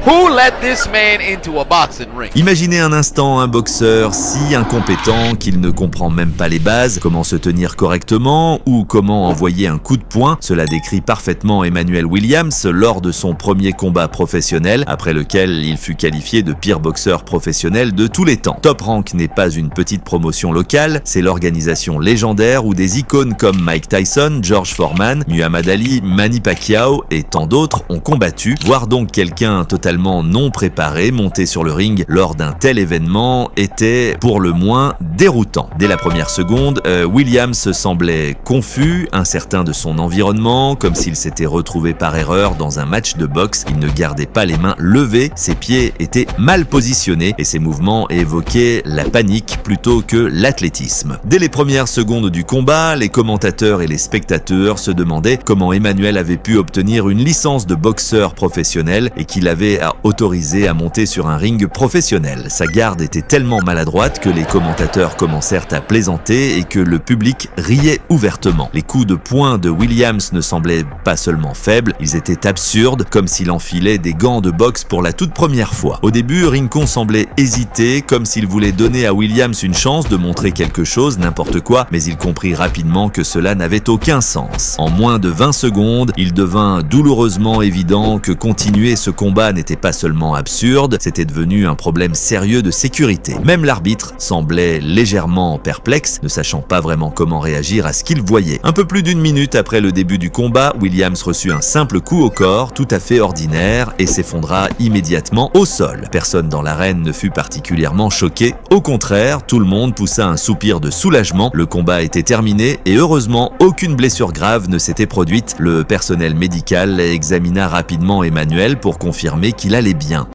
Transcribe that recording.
Who let this man into a boxing ring? Imaginez un instant un boxeur si incompétent qu'il ne comprend même pas les bases, comment se tenir correctement ou comment envoyer un coup de poing. Cela décrit parfaitement Emmanuel Williams lors de son premier combat professionnel, après lequel il fut qualifié de pire boxeur professionnel de tous les temps. Top Rank n'est pas une petite promotion locale, c'est l'organisation légendaire où des icônes comme Mike Tyson, George Foreman, Muhammad Ali, Manny Pacquiao et tant d'autres ont combattu. Voir donc quelqu'un totalement non préparé monter sur le ring lors d'un tel événement était pour le moins déroutant. Dès la première seconde, Williams semblait confus, incertain de son environnement, comme s'il s'était retrouvé par erreur dans un match de boxe. Il ne gardait pas les mains levées, ses pieds étaient mal positionnés et ses mouvements évoquaient la panique plutôt que l'athlétisme. Dès les premières secondes du combat, les commentateurs et les spectateurs se demandaient comment Emmanuel avait pu obtenir une licence de boxeur professionnel et qu'il avait autorisé à monter sur un ring professionnel. Sa garde était tellement maladroite que les commentateurs commencèrent à plaisanter et que le public riait ouvertement. Les coups de poing de Williams ne semblaient pas seulement faibles, ils étaient absurdes, comme s'il enfilait des gants de boxe pour la toute première fois. Au début, Rincon semblait hésiter, comme s'il voulait donner à Williams une chance de montrer quelque chose, n'importe quoi, mais il comprit rapidement que cela n'avait aucun sens. En moins de 20 secondes, il devint douloureusement évident que continuer ce combat n'était pas seulement absurde, c'était devenu un problème sérieux de sécurité. Même l'arbitre semblait légèrement perplexe, ne sachant pas vraiment comment réagir à ce qu'il voyait. Un peu plus d'une minute après le début du combat, Williams reçut un simple coup au corps, tout à fait ordinaire, et s'effondra immédiatement au sol. Personne dans l'arène ne fut particulièrement choqué. Au contraire, tout le monde poussa un soupir de soulagement. Le combat était terminé et heureusement, aucune blessure grave ne s'était produite. Le personnel médical examina rapidement Emmanuel pour confirmer qu'il allait bien.